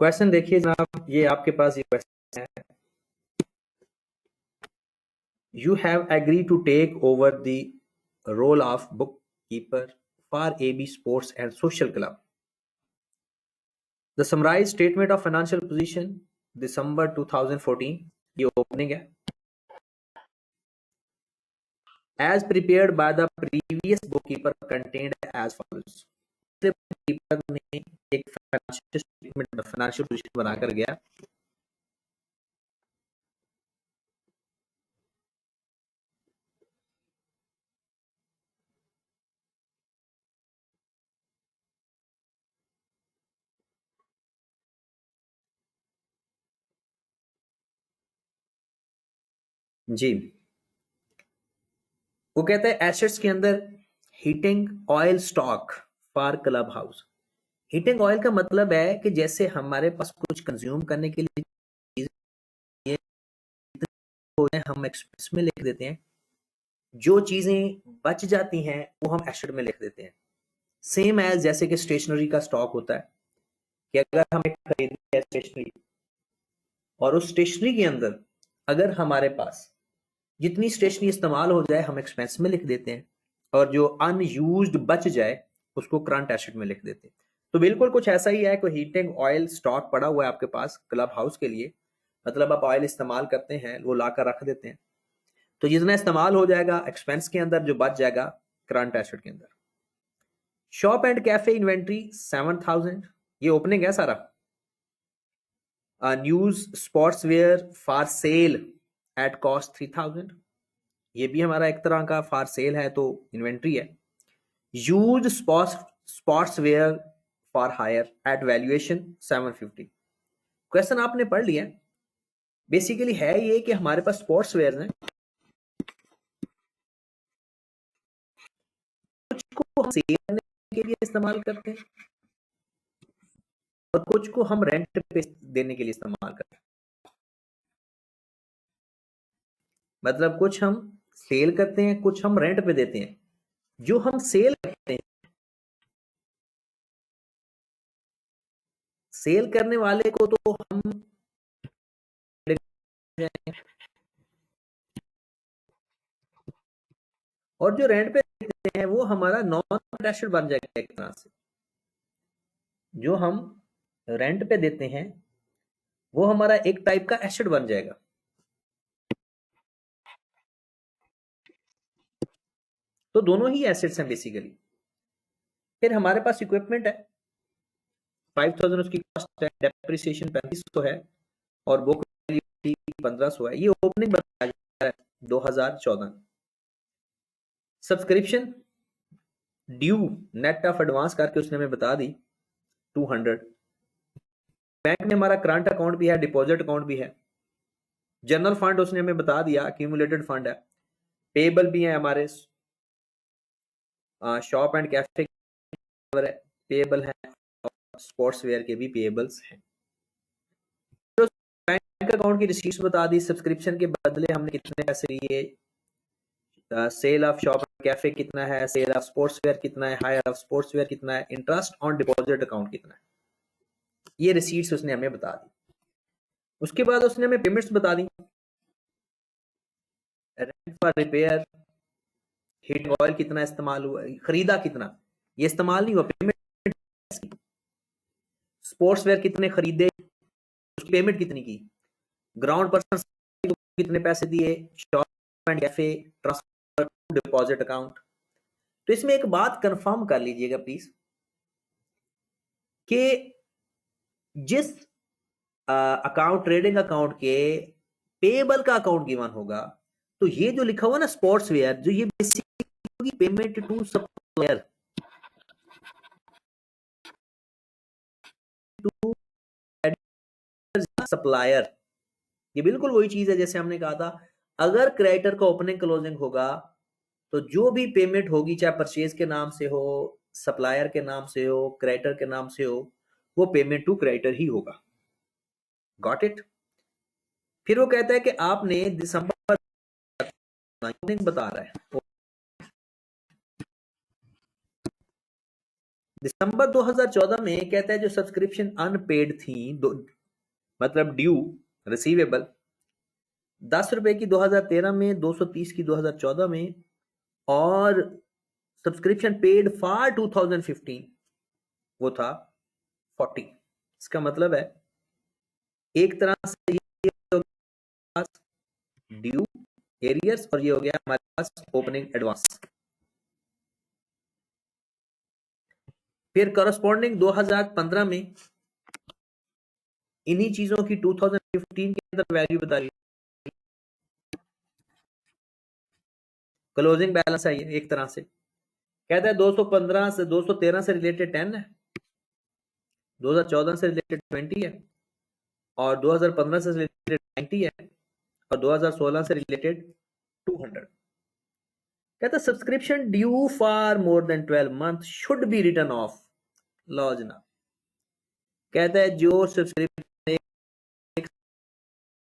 Question देखिए जनाब, ये आपके पास ये क्वेश्चन है। You have agree to take over the role of book keeper for AB sports and social club. The summarise statement of financial position December 2014, ये opening है। As prepared by the previous bookkeeper contained as follows. bookkeeper ने एक financial statement financial position बनाकर गया। जी, वो कहते हैं assets के अंदर heating oil stock for club house. Heating oil का मतलब है कि जैसे हमारे पास कुछ कंज्यूम करने के लिए चीजें हम एक्सपेंस में लिख देते हैं, जो चीजें बच जाती हैं वो हम एसेट में लिख देते हैं। सेम एज जैसे कि स्टेशनरी का स्टॉक होता है कि अगर हम एक खरीदते हैं स्टेशनरी और उस स्टेशनरी के अंदर अगर हमारे पास जितनी स्टेशनरी इस्तेमाल हो जाए हम एक्सपेंस में लिख देते हैं, और जो अनयूज्ड बच जाए उसको करंट एसेट में लिख देते हैं। तो बिल्कुल कुछ ऐसा ही है, कोई हीटिंग ऑयल स्टॉक पड़ा हुआ है आपके पास क्लब हाउस के लिए, मतलब आप ऑयल इस्तेमाल करते हैं वो लाकर रख देते हैं, तो जितना इस्तेमाल हो जाएगा एक्सपेंस के अंदर, जो बच जाएगा करंट एसेट के अंदर। शॉप एंड कैफे इन्वेंट्री 7000, ये ओपनिंग है सारा। News sports wear for sale at cost 3000, ये भी हमारा एक तरह का फॉर सेल है, तो इन्वेंट्री है। Use sports where for hire at valuation 750। Question आपने पढ़ लिया, बेसिकली है ये कि हमारे पास स्पोर्ट्स वेयर हैं, कुछ को हम सेल करने के लिए इस्तेमाल करते हैं और कुछ को हम रेंट पे देने के लिए इस्तेमाल करते हैं। मतलब कुछ हम सेल करते हैं, कुछ हम रेंट पे देते हैं। जो हम सेल करते हैं, सेल करने वाले को तो हम, और जो रेंट पे देते हैं वो हमारा नॉन एसेट बन जाएगा एक तरह से। जो हम रेंट पे देते हैं वो हमारा एक टाइप का एसेट बन जाएगा। तो दोनों ही एसेट्स हैं बेसिकली। फिर हमारे पास इक्विपमेंट है 5000, उसकी कॉस्ट है, डेप्रिसिएशन 3500 है और बुक वैल्यू 1500 है। ये ओपनिंग बताया जा रहा है 2014। Subscription due net of advance करके उसने हमें बता दी 200। बैंक में हमारा करंट अकाउंट भी है, डिपॉजिट अकाउंट भी है। जनरल फंड उसने हमें बता दिया अक्यूमुलेटेड फंड है। पेबल भी है हमारे, शॉप एंड कैफे पेबल है और स्पोर्ट्स वेयर के भी पेबल्स हैं। बैंक अकाउंट की रिसीट्स बता दी, सब्सक्रिप्शन के बदले हमने कितने पैसे लिए, sale of shop and cafe कितना है, सेल ऑफ स्पोर्ट्स वेयर कितना है, हायर ऑफ स्पोर्ट्स वेयर कितना है, इंटरेस्ट ऑन डिपॉजिट अकाउंट कितना है, ये रिसीट्स उसने हमें बता दी। उसके बाद उसने हमें पेमेंट्स बता दी, rent for repair, heating oil कितना इस्तेमाल हुआ, खरीदा कितना, ये इस्तेमाल नहीं हुआ, पेमेंट। स्पोर्ट्स वेयर कितने खरीदे, उसकी पेमेंट कितनी की, ग्राउंड पर्सन को कितने पैसे दिए, shop and cafe, transfer deposit account. तो इसमें एक बात कंफर्म कर लीजिएगा प्लीज कि जिस अकाउंट ट्रेडिंग अकाउंट के पेबल का अकाउंट गिवन होगा, तो ये जो लिखा हुआ ना स्पोर्ट्स वेयर, जो ये basically payment to supplier, to supplier, ये बिल्कुल वही चीज है जैसे हमने कहा था, अगर क्रेडिटर का ओपनिंग क्लोजिंग होगा तो जो भी पेमेंट होगी, चाहे परचेज के नाम से हो, सप्लायर के नाम से हो, क्रेडिटर के नाम से हो, वो पेमेंट टू क्रेडिटर ही होगा। Got it. फिर वो कहता है कि आपने दिसंबर बता रहा है दिसंबर 2014 में कहता है जो सब्सक्रिप्शन अनपेड थी, मतलब ड्यू रिसीवेबल 10 रुपए की 2013 में, 230 की 2014 में, और सब्सक्रिप्शन पेड फॉर 2015 वो था 40। इसका मतलब है एक तरह से ये हो गया ड्यू एरियर्स और ये हो गया हमारे पास ओपनिंग एडवांस। फिर करस्पॉन्डिंग 2015 में इन्हीं चीजों की 2015 के अंदर वैल्यू बता रही है। क्लोजिंग बैलेंस है ये एक तरह से, कहता है 215 से 213 से रिलेटेड 10 है, 2014 से रिलेटेड 20 है, और 2015 से रिलेटेड 90 है, और 2016 से रिलेटेड 200। कहता है subscription due for more than 12 month should be return off. लो जनाब, कहता है जो सब्सक्रिप्शन एक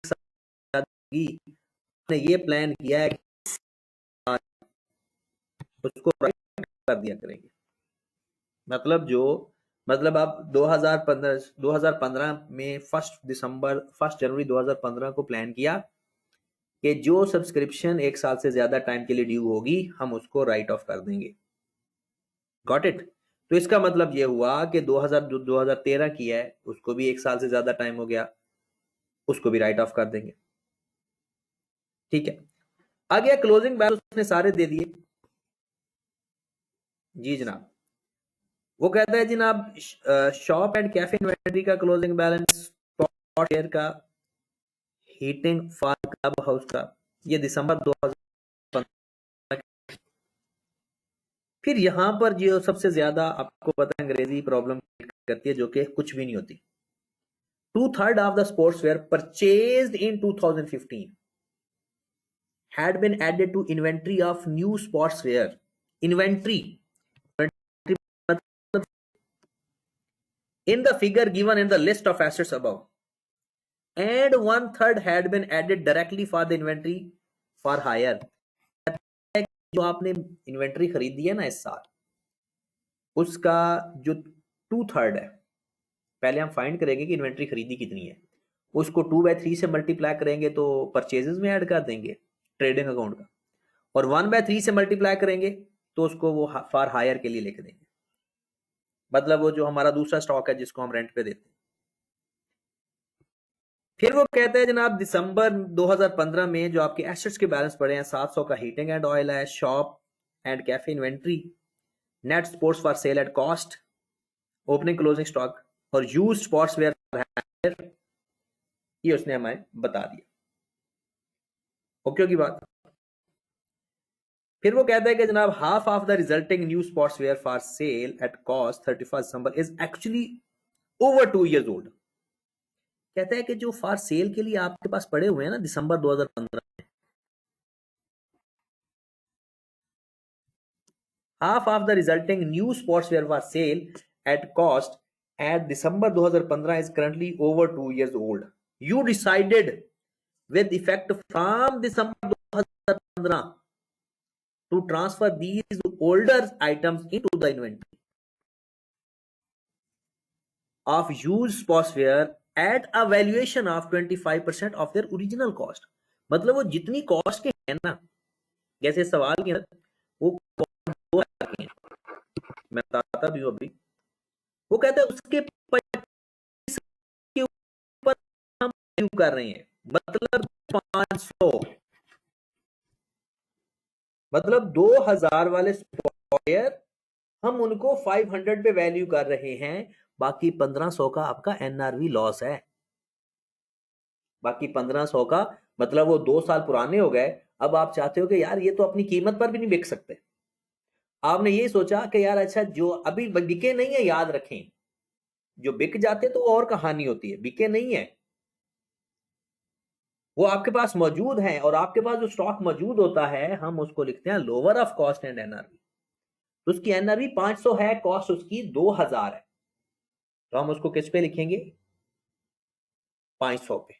साथ ने ये प्लान किया है उसको राइट कर दिया करेंगे। मतलब आप 2015 में 1 जनवरी 2015 को प्लान किया कि जो सब्सक्रिप्शन एक साल से ज्यादा टाइम के लिए ड्यू होगी हम उसको राइट ऑफ कर देंगे। Got it? तो इसका मतलब ये हुआ कि 2013 की है उसको भी एक साल से ज्यादा टाइम हो गया, उसको भी राइट ऑफ कर देंगे। ठीक है, आ गया क्लोजिंग बैलेंस, उसने सारे दे दिए। जी जनाब, वो कहता है जनाब शॉप एंड कैफे इन्वेंटरी का क्लोजिंग बैलेंस, स्पॉट शेयर का, हीटिंग फॉर क्लब हाउस का, ये दिसंबर 2015। फिर यहां पर जो सबसे ज्यादा आपको पता है अंग्रेजी प्रॉब्लम करती है जो कि कुछ भी नहीं होती। 2/3 of the sportswear purchased in 2015 had been added to inventory of new sportswear. Inventory in the figure given in the list of assets above, and 1/3 had been added directly for the inventory for hire. जो आपने inventory खरीदी है ना इस साल, उसका जो 2/3 है, पहले हम फाइंड करेंगे कि इन्वेंट्री खरीदी कितनी है, उसको 2/3 से मल्टीप्लाई करेंगे तो परचेजेस में ऐड कर देंगे ट्रेडिंग अकाउंट का, और 1/3 से मल्टीप्लाई करेंगे तो उसको वो फॉर हायर के लिए लिख देंगे, मतलब वो जो हमारा दूसरा स्टॉक है जिसको हम रेंट पे देते हैं। फिर वो कहते हैं जनाब दिसंबर 2015 में जो आपके एसेट्स के बैलेंस पड़े हैं 700 का हीटिंग एंड ऑयल है, shop and cafe inventory, net sports for sale at cost, opening closing stock और यूज्ड स्पोर्ट्स वेयर, ये उसने हमें बता दिया। ओके की बात। फिर वो कहता है कि जनाब half of the resulting new sports wear for sale at cost 31 December is actually over 2 years old। कहता है कि जो फॉर सेल के लिए आपके पास पड़े हुए हैं ना दिसंबर 2015 में, half of the resulting new sportswear for sale at cost at December 2015 is currently over 2 years old. You decided with effect from December 2015 to transfer these older items into the inventory of used sportswear at a valuation of 25% of their original cost। मतलब वो जितनी cost के हैं ना, जैसे सवाल के वो दो के हैं, मैं बताता भी हूं अभी। वो कहते हैं उसके 25 के ऊपर हम वैल्यू कर रहे हैं, मतलब 500, मतलब 2000 वाले स्पॉयर हम उनको 500 पे वैल्यू कर रहे हैं, बाकी 1500 का आपका एनआरवी लॉस है। बाकी 1500 का मतलब वो 2 साल पुराने हो गए, अब आप चाहते हो कि यार ये तो अपनी कीमत पर भी नहीं बिक सकते। आपने ये सोचा कि यार अच्छा जो अभी बिके नहीं है, याद रखें जो बिक जाते तो और कहानी होती है, बिके नहीं है, वो आपके पास मौजूद है, और आपके पास जो स्टॉक मौजूद होता है हम उसको लिखते हैं lower of cost and NRV. तो उसकी एनआरवी 500 है, कॉस्ट उसकी 2000 है, तो हम उसको किस पे लिखेंगे? 500 पे।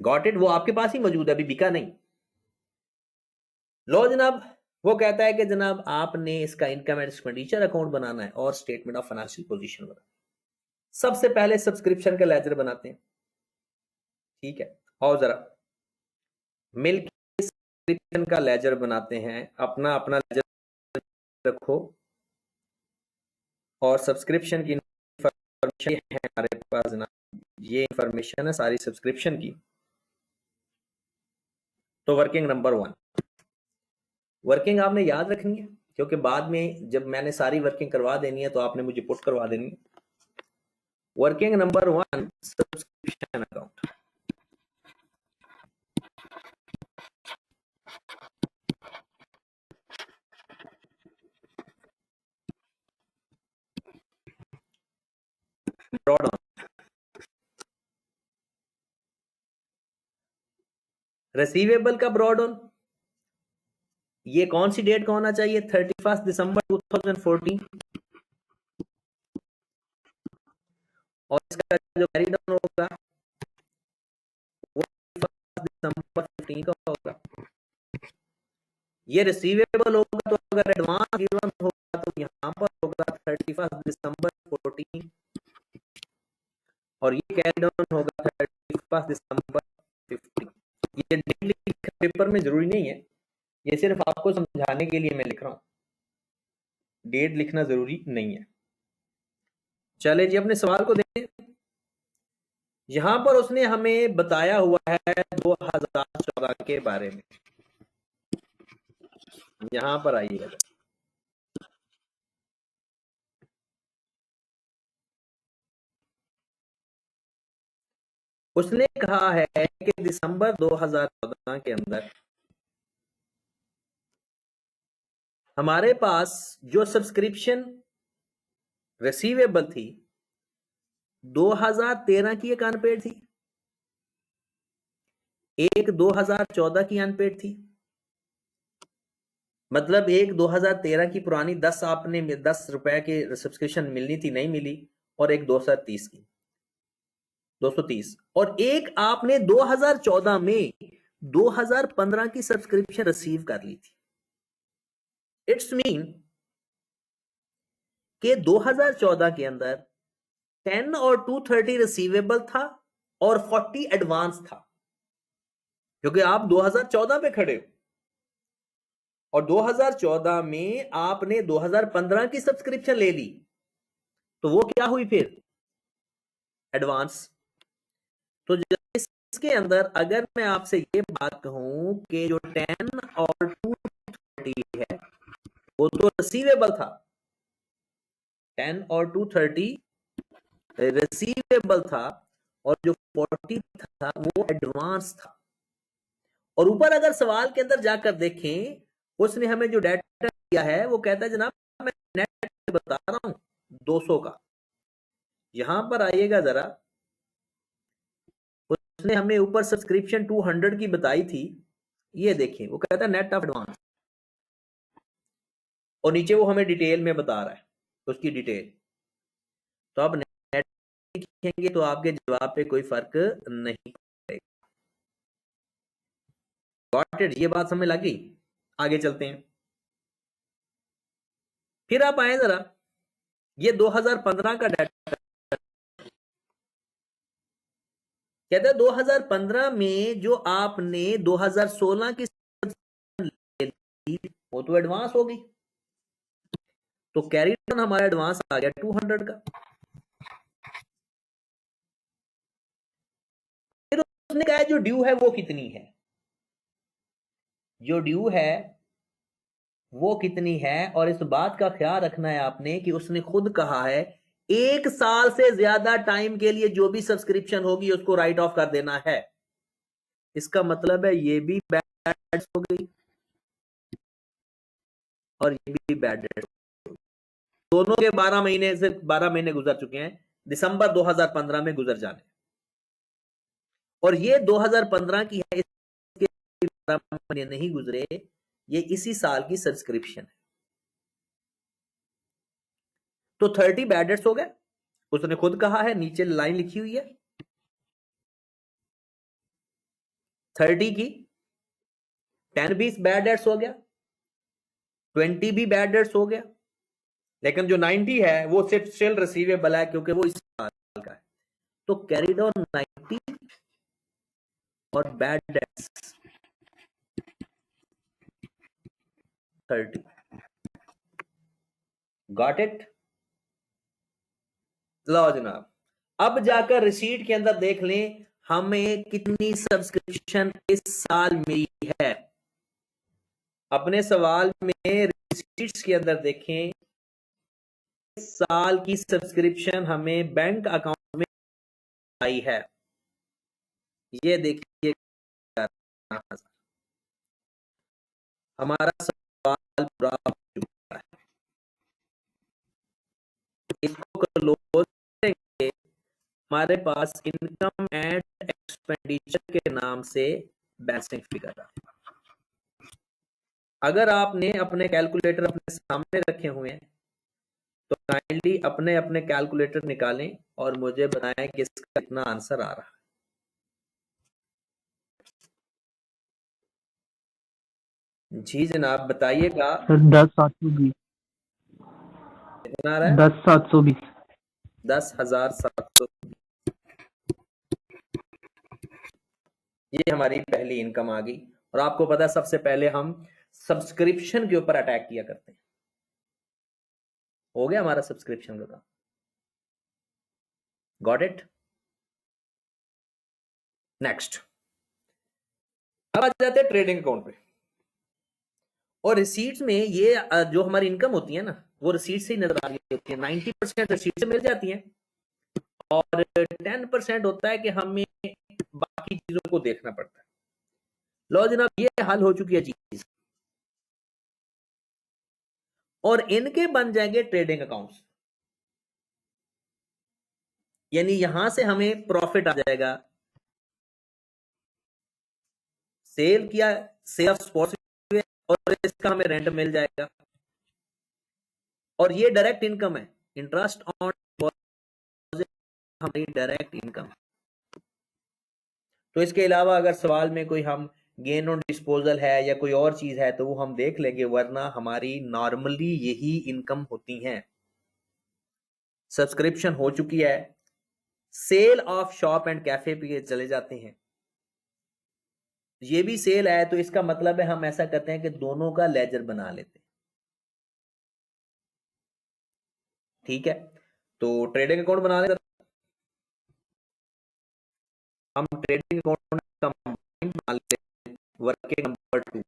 Got it? वो आपके पास ही मौजूद है, अभी बिका नहीं। लो जनाब, वो कहता है कि जनाब आपने इसका इनकम एंड एक्सपेंडिचर अकाउंट बनाना है और स्टेटमेंट ऑफ फाइनेंशियल पोजीशन बनाना है। सबसे पहले सब्सक्रिप्शन का लेजर बनाते हैं, ठीक है, और जरा मिलकर सब्सक्रिप्शन का लेजर बनाते हैं, अपना अपना लेजर रखो और सब्सक्रिप्शन की इंफॉर्मेशन है हमारे पास जनाब, ये इंफॉर्मेशन है सारी सब्सक्रिप्शन की। तो वर्किंग नंबर 1, वर्किंग आपने याद रखनी है क्योंकि बाद में जब मैंने सारी वर्किंग करवा देनी है तो आपने मुझे पुट करवा देनी है। Working number 1, subscription account. Broad on receivable का ब्रॉड ऑन, ये कौन सी डेट का होना चाहिए? 31 दिसंबर 2014। और इसका जो कैरी डाउन होगा वो 31 दिसंबर 15 का होगा। ये रिसीवेबल होगा तो अगर एडवांस गिवन होगा तो यहाँ पर होगा 31 दिसंबर 14 और ये कैरी डाउन होगा 31 दिसंबर 15। ये डेट लिखना पेपर में जरूरी नहीं है, ये सिर्फ आपको समझाने के लिए मैं लिख रहा हूं, डेट लिखना जरूरी नहीं है। चले जी अपने सवाल को देखें। यहां पर उसने हमें बताया हुआ है 2014 के बारे में। यहां पर आइएगा, उसने कहा है कि दिसंबर 2014 के अंदर हमारे पास जो सब्सक्रिप्शन रिसीवेबल थी 2013 की एक अनपेड थी, एक 2014 की अनपेड थी। मतलब एक 2013 की पुरानी 10 आपने 10 रुपए की सब्सक्रिप्शन मिलनी थी, नहीं मिली, और एक 2030 की 230, और एक आपने 2014 में 2015 की सब्सक्रिप्शन रिसीव कर ली थी। इट्स मीन कि 2014 के अंदर 10 और 230 रिसीवेबल था और 40 एडवांस था, क्योंकि आप 2014 पे खड़े हो और 2014 में आपने 2015 की सब्सक्रिप्शन ले ली, तो वो क्या हुई फिर? एडवांस। तो इसके अंदर अगर मैं आपसे ये बात कहूं कि जो 10 और 230 है वो तो रिसीवेबल था, 10 और 230 रिसीवेबल था, और जो 40 था वो एडवांस था। और ऊपर अगर सवाल के अंदर जाकर देखें, उसने हमें जो डाटा दिया है वो कहता है जनाब मैं नेट बता रहा हूं 200 का। यहां पर आइएगा जरा, उसने हमें ऊपर सब्सक्रिप्शन 200 की बताई थी, ये देखिए वो कहता है नेट ऑफ एडवांस, और नीचे वो हमें डिटेल में बता रहा है उसकी डिटेल। तो आप नेट लिखेंगे तो आपके जवाब पे कोई फर्क नहीं पड़ेगा। Got it? ये बात समझ लगी? आगे चलते हैं। फिर आप आए जरा, ये 2015 का डाटा कहता है 2015 में जो आपने 2016 की वो तो एडवांस हो गई, तो कैरी डाउन हमारा एडवांस आ गया 200 का। फिर उसने कहा जो ड्यू है वो कितनी है, जो ड्यू है वो कितनी है, और इस बात का ख्याल रखना है आपने कि उसने खुद कहा है 1 साल से ज्यादा टाइम के लिए जो भी सब्सक्रिप्शन होगी उसको राइट ऑफ कर देना है। इसका मतलब है ये भी बैड हो गई और ये भी बैड डेट, दोनों के 12 महीने से 12 महीने गुजर चुके हैं, दिसंबर 2015 में गुजर जाने, और ये 2015 की है, इसके 12 महीने नहीं गुजरे, ये इसी साल की सब्सक्रिप्शन है। तो 30 बैड डेट्स हो गए, उसने खुद कहा है, नीचे लाइन लिखी हुई है 30 की, 10 20 बैड डेट्स हो गया, 20 भी बैड डेट्स हो गया, लेकिन जो 90 है वो स्टिल रिसीवेबल है क्योंकि वो इस साल का है। तो कैरिड ऑन 90 और बैड डेट्स 30। Got it? लो जनाब, अब जाकर रिसीट के अंदर देख लें हमें कितनी सब्सक्रिप्शन इस साल मिली है। अपने सवाल में रिसीट्स के अंदर देखें इस साल की सब्सक्रिप्शन हमें बैंक अकाउंट में आई है। ये देखिए हमारा सवाल पूरा हो चुका है। इसको क्लोज करेंगे, हमारे पास इनकम एंड एक्सपेंडिचर के नाम से बैलेंसिंग फिगर है। अगर आपने अपने कैलकुलेटर अपने सामने रखे हुए हैं तो काइंडली अपने अपने कैलकुलेटर निकालें और मुझे बताएं कि इसका कितना आंसर आ रहा है। जी जनाब बताइएगा। 10,720। कितना आ रहा है? 10,720। 10,700। ये हमारी पहली इनकम आ गई। और आपको पता है सबसे पहले हम सब्सक्रिप्शन के ऊपर अटैक किया करते हैं। हो गया हमारा सब्सक्रिप्शन का काम। Got it? नेक्स्ट, अब आ जाते हैं ट्रेडिंग अकाउंट पे। और रिसीट्स में ये जो हमारी इनकम होती है ना वो रिसीट से ही नजर आ रही होती है। 90% रिसीट से मिल जाती है और 10% होता है कि हमें बाकी चीजों को देखना पड़ता है। लो जनाब ये हल हो चुकी है चीज, और इनके बन जाएंगे ट्रेडिंग अकाउंट्स। यानी यहां से हमें प्रॉफिट आ जाएगा। सेल किया, सेल ऑफ स्पॉट्स, और इसका हमें रेंट मिल जाएगा। और ये डायरेक्ट इनकम है, इंटरेस्ट ऑन डिपॉजिट हमारी डायरेक्ट इनकम। तो इसके अलावा अगर सवाल में कोई हम गेन ऑन डिस्पोजल है या कोई और चीज है तो वो हम देख लेंगे, वरना हमारी नॉर्मली यही इनकम होती है। सब्सक्रिप्शन हो चुकी है, sale of shop and cafe पे चले जाते हैं। ये भी सेल है तो इसका मतलब है हम ऐसा करते हैं कि दोनों का लेजर बना लेते हैं। ठीक है, तो ट्रेडिंग अकाउंट बना लेते हम। ट्रेडिंग अकाउंट कंबाइन बना लेते हैं। Working number 2,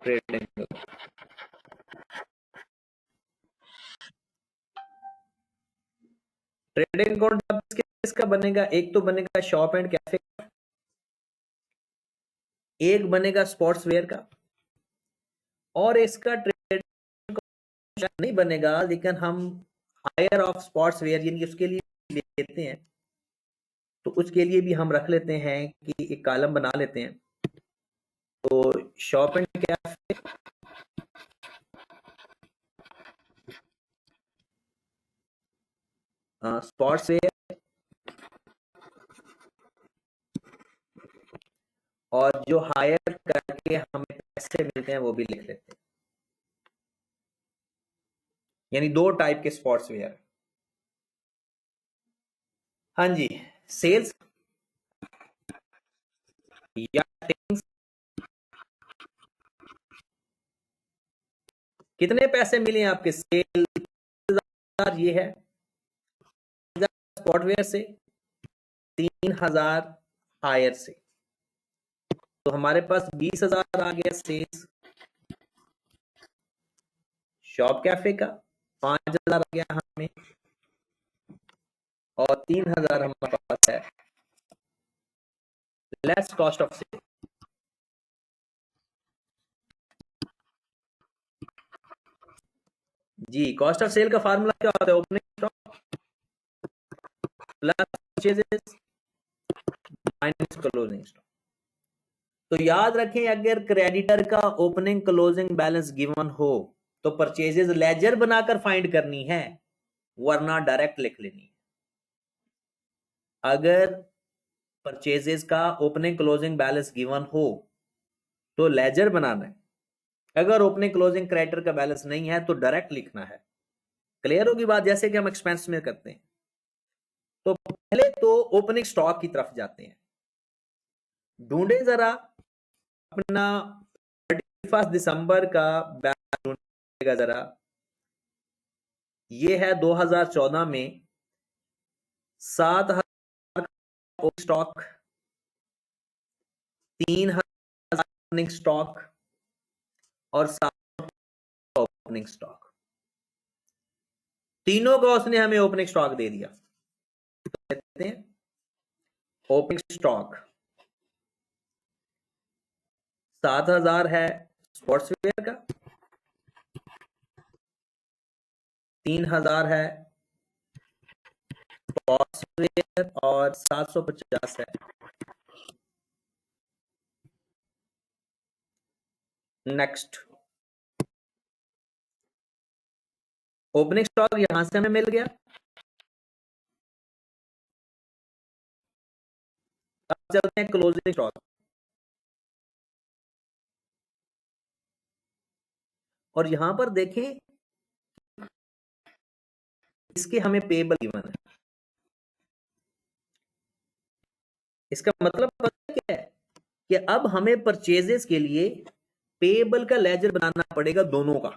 trading trading account किसका बनेगा? एक तो बनेगा शॉप एंड कैफे, एक बनेगा स्पोर्ट्स वेयर का, और इसका ट्रेडिंग नहीं बनेगा लेकिन हम हायर ऑफ स्पोर्ट्स वेयर यानी उसके लिए लेते हैं। तो उसके लिए भी हम रख लेते हैं कि एक कॉलम बना लेते हैं। तो shop and cafe, sports wear, और जो हायर करके हमें पैसे मिलते हैं वो भी लिख लेते हैं। यानी दो टाइप के स्पोर्ट्स वेयर। हाँ जी, सेल्स या टिंग्स, कितने पैसे मिले आपके? सेल ये है स्पॉट वेयर से, 3,000 हायर से, तो हमारे पास 20,000 आ गया सेल्स। शॉप कैफे का 5,000 आ गया हमें, और 3,000 हमारे पास है लेस कॉस्ट ऑफ सेल। जी, कॉस्ट ऑफ सेल का फार्मूला क्या होता है? Opening stock plus purchases minus closing stock. तो याद रखें अगर क्रेडिटर का ओपनिंग क्लोजिंग बैलेंस गिवन हो तो परचेजेस लेजर बनाकर फाइंड करनी है, वरना डायरेक्ट लिख लेनी है। अगर परचेजेस का ओपनिंग क्लोजिंग बैलेंस गिवन हो तो लेजर बनाना है। अगर ओपनिंग क्लोजिंग क्रेडिटर का बैलेंस नहीं है तो डायरेक्ट लिखना है। क्लियर होगी बात? जैसे कि हम एक्सपेंस में करते हैं। तो पहले तो ओपनिंग स्टॉक की तरफ जाते हैं। ढूंढे जरा अपना 31 दिसंबर का बैलेंस ढूंढेगा जरा। ये है 2014 में 7,000 स्टॉक, 3,000 ओपनिंग स्टॉक और 7 ओपनिंग स्टॉक। तीनों का उसने हमें ओपनिंग स्टॉक दे दिया। तो कहते हैं ओपनिंग स्टॉक 7,000 है स्पोर्ट्सवेयर का, 3,000 है स्पोर्ट्सवेयर और 750 है नेक्स्ट। ओपनिंग स्टॉक यहां से हमें मिल गया। अब चलते हैं क्लोजिंग स्टॉक। और यहां पर देखें इसके हमें पेबल गिवन है। इसका मतलब पता क्या है कि अब हमें परचेजेस के लिए पेबल का लेजर बनाना पड़ेगा दोनों का।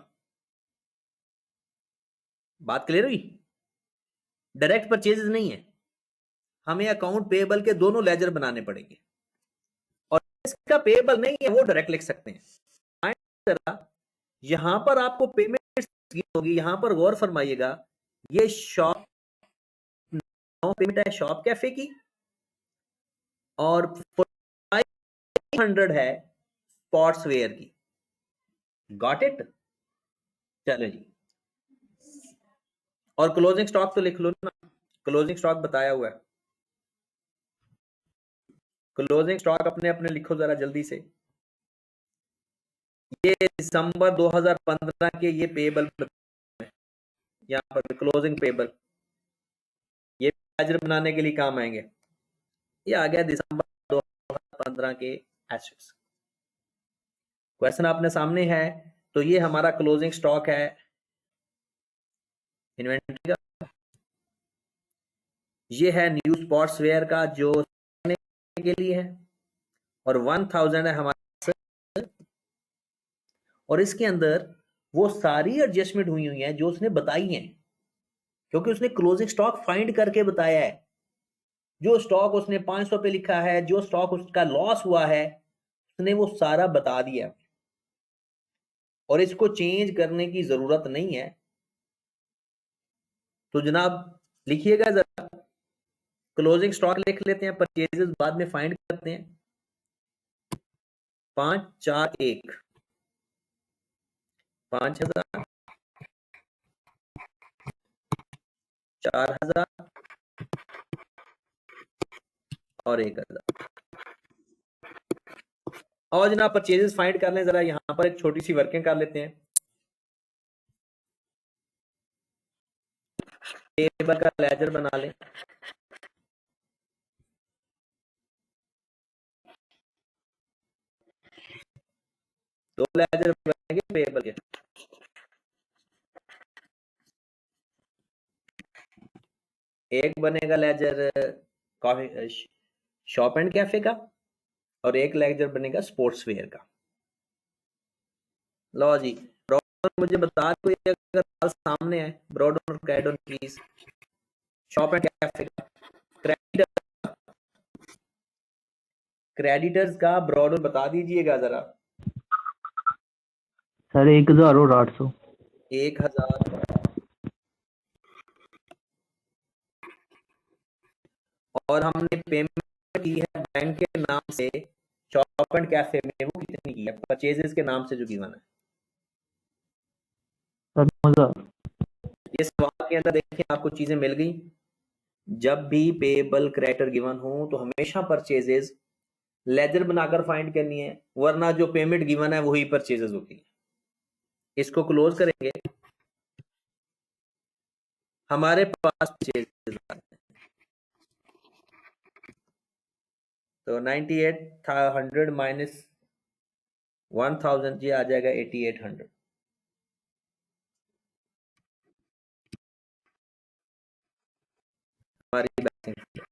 बात क्लियर हुई? डायरेक्ट परचेजेस नहीं है, हमें अकाउंट पेबल के दोनों लेजर बनाने पड़ेंगे। और इसका पेबल नहीं है वो डायरेक्ट लिख सकते हैं। यहां पर आपको पेमेंट होगी, यहां पर गौर फरमाइएगा। ये शॉप पेमेंट है शॉप कैफे की और 500 है स्पोर्ट्सवेयर की। Got it? चलो जी। और क्लोजिंग स्टॉक तो लिख लो ना, क्लोजिंग स्टॉक बताया हुआ है। क्लोजिंग स्टॉक अपने अपने लिखो जरा जल्दी से। ये दिसंबर 2015 के ये पेबल यहां पर क्लोजिंग पेबल, ये लेजर बनाने के लिए काम आएंगे। ये आ गया दिसंबर 2015 के एसेट्स। क्वेश्चन आपने सामने है। तो ये हमारा क्लोजिंग स्टॉक है इन्वेंट्री का। ये है न्यू स्पोर्ट्सवेयर का जो के लिए है और 1000 है हमारे। और इसके अंदर वो सारी एडजस्टमेंट हुई हुई है जो उसने बताई है, क्योंकि उसने क्लोजिंग स्टॉक फाइंड करके बताया है। जो स्टॉक उसने 500 पे लिखा है, जो स्टॉक उसका लॉस हुआ है, उसने वो सारा बता दिया और इसको चेंज करने की जरूरत नहीं है। तो जनाब लिखिएगा जरा, क्लोजिंग स्टॉक लिख लेते हैं, परचेजेस बाद में फाइंड करते हैं। 541 5,000 4,000 और 1,000। और जनाब परचेजेस फाइंड कर लें जरा। यहां पर एक छोटी सी वर्किंग कर लेते हैं। टेबल का लेजर बना लें। दो लेजर बनेंगे पेबल के। एक बनेगा ledger coffee shop and cafe का और एक लेजर बनेगा स्पोर्ट्सवेयर का। लो जी, मुझे बता दो अगर सामने है ब्रॉडन और कैडन प्लीज। शॉप एंड कैफे का क्रेडिटर्स का ब्रॉडन बता दीजिएगा जरा। सर 1,800। 1,000 और हमने पेमेंट की है बैंक के नाम से शॉप एंड कैफे में, वो कितनी की है परचेजेस के नाम से जो गिवन है? सर 9,000। ये सवाल के अंदर देखिए आपको चीजें मिल गई। जब भी पेबल क्रेडिटर गिवन हो तो हमेशा परचेजेस लेजर बनाकर फाइंड करनी है, वरना जो पेमेंट गिवन है वही परचेजेस होती है। इसको क्लोज करेंगे। हमारे पास परचेजेस तो 9800 माइनस 1000 ये आ जाएगा 8800। हमारी बैलेंसिंग।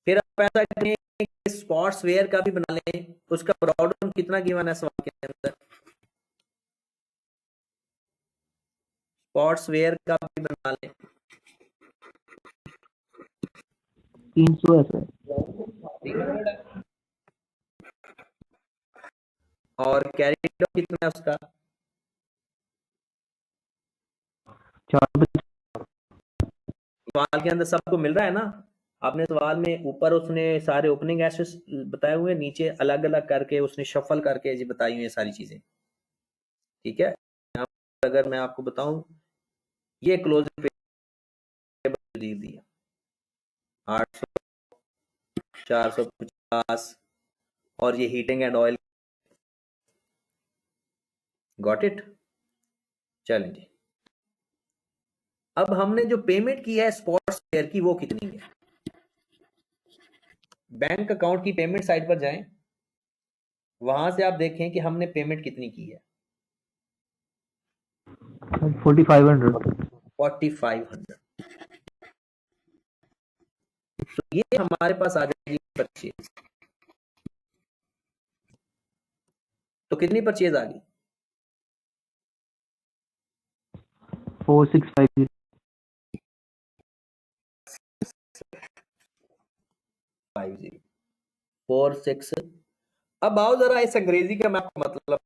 फिर आप ऐसा करें कि स्पोर्ट्स वेयर का भी बना लें, उसका ब्रॉडन कितना गिवन है सवाल के अंदर, स्पोर्ट्स वेयर का भी बना लें। 300 है सर। 300 है। और कैरी कितना है उसका? 4 सवाल के अंदर सबको मिल रहा है ना? आपने सवाल में ऊपर उसने सारे ओपनिंग एसेट्स बताए हुए, नीचे अलग अलग करके उसने शफल करके जी बताई हुई है सारी चीजें। ठीक है, यहाँ पर अगर मैं आपको बताऊं, ये क्लोजिंग पेबल दी दी 800, 450 और ये heating and oil. Got it? चलें जी। अब हमने जो पेमेंट की है स्पॉट शेयर की, वो कितनी है? बैंक अकाउंट की पेमेंट साइट पर जाएं, वहां से आप देखें कि हमने पेमेंट कितनी की है। 4500। 4500। तो ये हमारे पास आ जाएगी परचेज। तो कितनी परचेज आ गई? 4650। 46। अब आओ जरा इस अंग्रेजी का मैं आपको मतलब,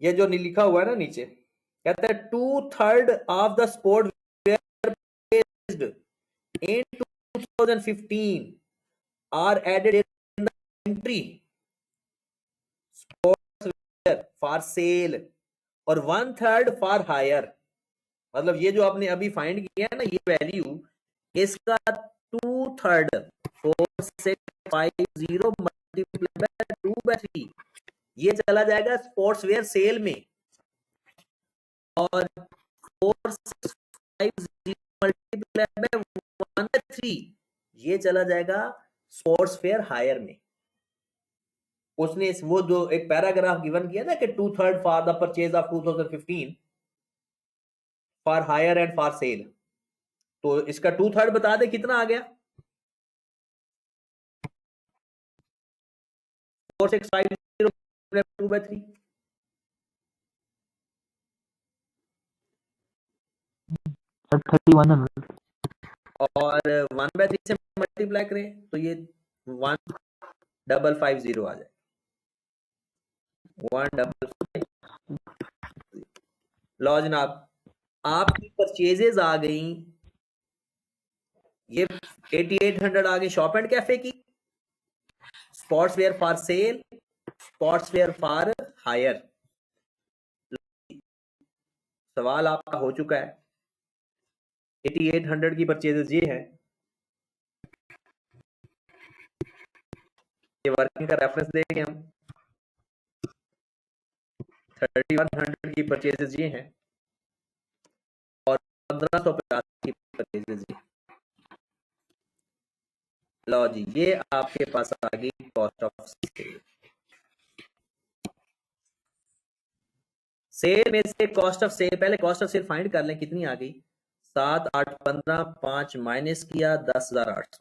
ये जो लिखा हुआ है ना नीचे, कहता है 2/3 of the sport in 2015 are added in the entry sportswear for sale और 1/3 for hire। मतलब ये जो आपने अभी फाइंड किया है ना, ये वैल्यू, इसका 2/3 4650 मल्टीप्लाई बाय 2/3 ये चला जाएगा स्पोर्ट्स वेयर सेल में, और 4650 मल्टीप्लाई बाय 1/3 ये चला जाएगा स्पोर्ट्स वेयर हायर में। उसने वो जो एक पैराग्राफ गिवन किया ना कि 2/3 for the purchase of 2015 for hire and for sale, तो इसका 2/3 बता दे कितना आ गया? 4650 2/3 सर 3100। और 1/3 से मल्टीप्लाई करें तो ये 1550 आ जाए। 1550। लो जनाब, आपकी परचेजेज आ गई, ये 8800 आ गई शॉप एंड कैफे की, sports where for sale, sports where for hire. सवाल आपका हो चुका है। 8800 की परचेजेस ये है, ये वर्किंग का रेफरेंस देंगे हम। 3100 की परचेजेस ये हैं और 1550 की परचेजेस ये। लो जी, ये आपके पास आ गई कॉस्ट ऑफ सेल। सेल में से कॉस्ट ऑफ सेल, पहले कॉस्ट ऑफ सेल फाइंड कर लें कितनी आ गई। 7 8 15 5 माइनस किया 10,800,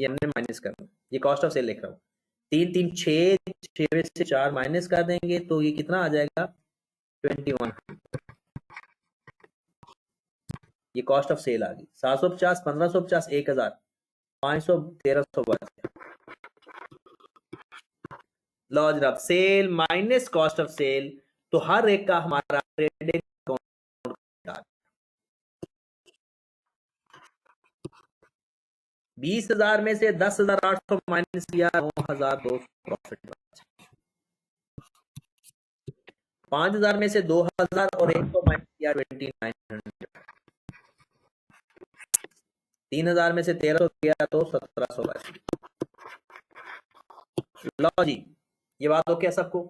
ये हमने माइनस करना, ये कॉस्ट ऑफ सेल लिख रहा हूँ। 3 3 6, 6 से 4 माइनस कर देंगे तो ये कितना आ जाएगा? 21। ये कॉस्ट ऑफ सेल आ गई। 750 1550 1000 500 1300 बच गया। लो जनाब, sale minus cost of sale, तो हर एक का हमारा ट्रेडिंग अकाउंट 20,000 में से 10,800 माइनस किया 9,200 प्रॉफिट बचा। 5,000 में से 2,000 और 100 माइनस किया 2900। 3,000 में से 1300 किया तो 1700 बचा। लो जी, ये बात हो क्या सबको?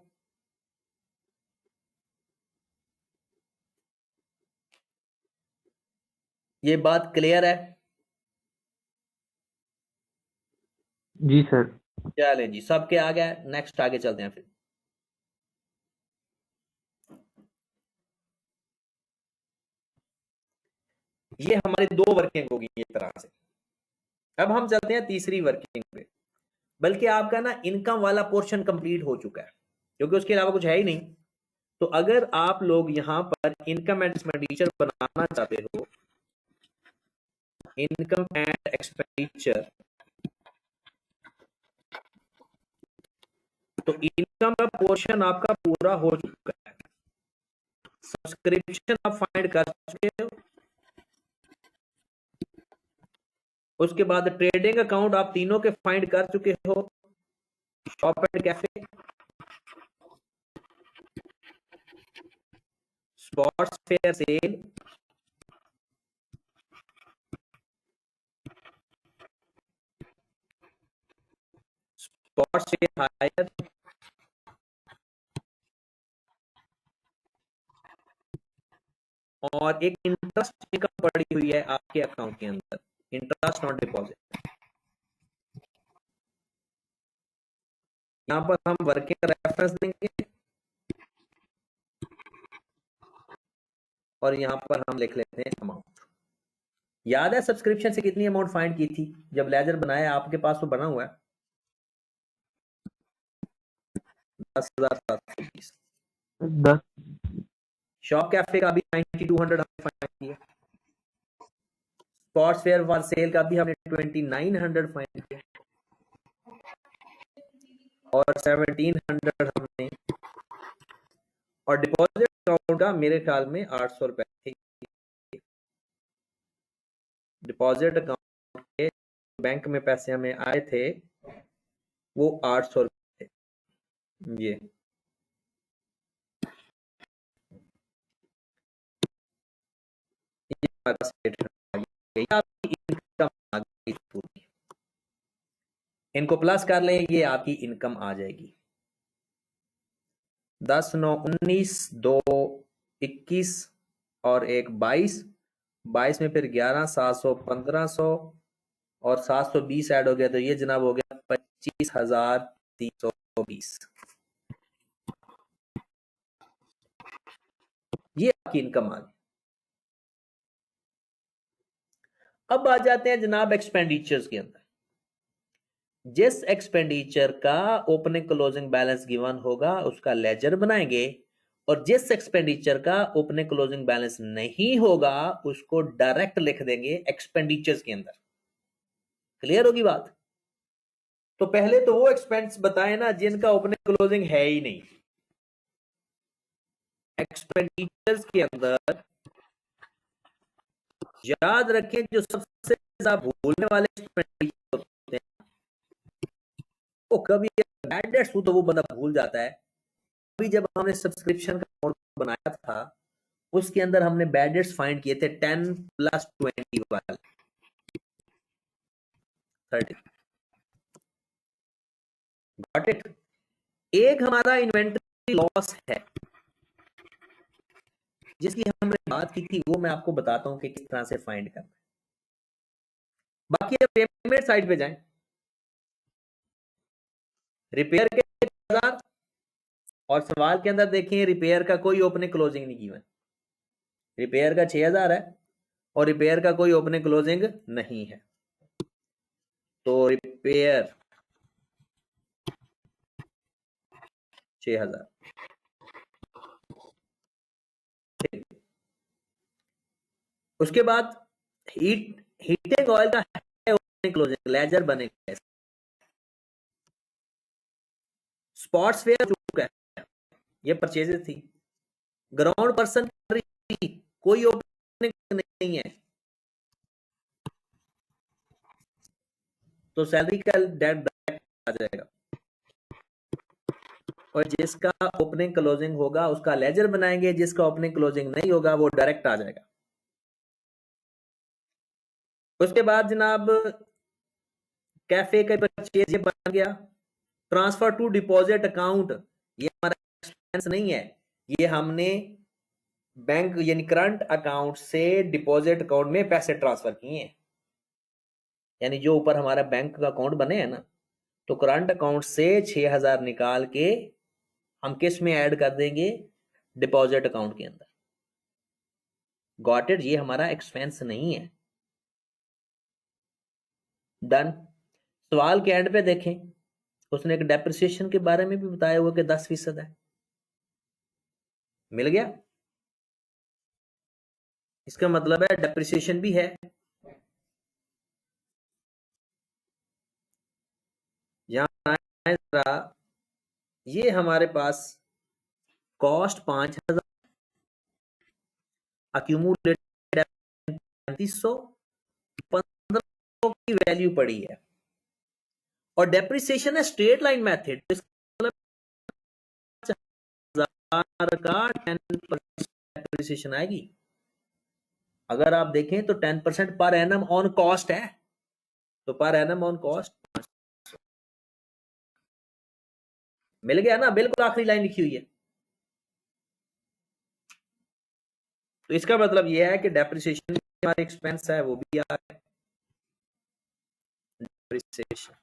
ये बात क्लियर है? जी सर। चलें जी, सबके आ गया। नेक्स्ट आगे चलते हैं फिर। ये हमारी दो वर्किंग होगी एक तरह से। अब हम चलते हैं तीसरी वर्किंग पे। बल्कि आपका ना इनकम वाला पोर्शन कंप्लीट हो चुका है, क्योंकि उसके अलावा कुछ है ही नहीं। तो अगर आप लोग यहां पर इनकम एंड एक्सपेंडिचर बनाना चाहते हो, इनकम एंड एक्सपेंडिचर, तो इनकम का पोर्शन आपका पूरा हो चुका है। सब्सक्रिप्शन आप फाइंड कर चुके हो। उसके बाद ट्रेडिंग अकाउंट आप तीनों के फाइंड कर चुके हो। Shop and cafe, sports wear sale, sports wear hire, और एक इंटरेस्ट इनकम पड़ी हुई है आपके अकाउंट के अंदर, इंटरेस्ट ऑन डिपॉजिट। यहां पर हम वर्किंग रेफरेंस देंगे और यहां पर हम लिख लेते हैं अमाउंट। याद है सब्सक्रिप्शन से कितनी अमाउंट फाइंड की थी जब लेजर बनाया? आपके पास तो बना हुआ है 10,720। 10। शॉप कैफे का भी 9200 हमने फाइंड किया। स्पॉट्स फेयर फॉर सेल का भी हमने 2900 फाइंड किया, और 1700 हमने, और डिपॉजिट अकाउंट का मेरे ख्याल में 800 रुपए थे। डिपॉजिट अकाउंट के बैंक में पैसे हमें आए थे वो 800 रुपए थे। ये हमारा स्टेटमेंट आ गया, आपकी इनकम आ गई पूरी। इनको प्लस कर लें, ये आपकी इनकम आ जाएगी। 10 9 19, 2 21 और एक 22। 22 में फिर 11 700 1500 और 720 ऐड हो गया, तो ये जनाब हो गया 25,320। ये आपकी इनकम आ गई। अब आ जाते हैं जनाब एक्सपेंडिचर्स के अंदर। जिस एक्सपेंडिचर का ओपनिंग क्लोजिंग बैलेंस गिवन होगा उसका लेजर बनाएंगे, और जिस एक्सपेंडिचर का ओपनिंग क्लोजिंग बैलेंस नहीं होगा उसको डायरेक्ट लिख देंगे एक्सपेंडिचर्स के अंदर। क्लियर होगी बात? तो पहले तो वो एक्सपेंस बताए ना जिनका ओपनिंग क्लोजिंग है ही नहीं। एक्सपेंडिचर्स के अंदर याद रखें जो सबसे ज्यादा भूलने वाले एक्सपेंडिचर होते हैं, वो कभी बैड डेट्स हो तो वो बंदा भूल जाता है। अभी जब हमने सब्सक्रिप्शन का मॉडल बनाया था उसके अंदर हमने बैड डेट्स फाइंड किए थे 10 + 20 वाले 30। Got it? एक हमारा इन्वेंटरी लॉस है जिसकी हमने बात की थी, वो मैं आपको बताता हूं कि किस तरह से फाइंड करना है। बाकी अब पेमेंट साइड पे जाएं। रिपेयर के 1000, और सवाल के अंदर देखें रिपेयर का कोई ओपनिंग क्लोजिंग नहीं गिवन। रिपेयर का 6000 है और रिपेयर का कोई ओपनिंग क्लोजिंग नहीं है। तो रिपेयर 6000। उसके बाद हीटिंग ऑयल का है ओपनिंग क्लोजिंग, लेजर बनेगा। स्पॉट्स फेयर हो चुका है, ये परचेजेस थी। ग्राउंड पर्सन कोई ओपनिंग नहीं है, तो सैलरी का डायरेक्ट आ जाएगा। और जिसका ओपनिंग क्लोजिंग होगा उसका लेजर बनाएंगे, जिसका ओपनिंग क्लोजिंग नहीं होगा वो डायरेक्ट आ जाएगा। उसके बाद जनाब कैफे का परचेज ये बन गया। ट्रांसफर टू डिपॉजिट अकाउंट, ये हमारा एक्सपेंस नहीं है, ये हमने बैंक यानी करंट अकाउंट से डिपॉजिट अकाउंट में पैसे ट्रांसफर किए हैं, यानी जो ऊपर हमारा बैंक का अकाउंट बने हैं ना, तो करंट अकाउंट से 6,000 निकाल के हम किस में ऐड कर देंगे, डिपॉजिट अकाउंट के अंदर। Got it? ये हमारा एक्सपेंस नहीं है। डन। सवाल के एंड पे देखें, उसने एक डेप्रिसिएशन के बारे में भी बताया हुआ कि 10% है। मिल गया? इसका मतलब है डेप्रिसिएशन भी है। यहां जरा, ये हमारे पास कॉस्ट 5,000, अक्यूमुलेटेड 3,500, 15 की वैल्यू पड़ी है, और डेप्रिसिएशन है स्ट्रेट लाइन मेथड, तो इसका मतलब का 10% डेप्रिसिएशन आएगी। अगर आप देखें तो 10% पर एनम ऑन कॉस्ट है, तो पर एनम ऑन कॉस्ट मिल गया ना, बिल्कुल आखिरी लाइन लिखी हुई है। तो इसका मतलब यह है कि डेप्रिसिएशन हमारा एक्सपेंस है, वो भी आ रहा है। डेप्रिसिएशन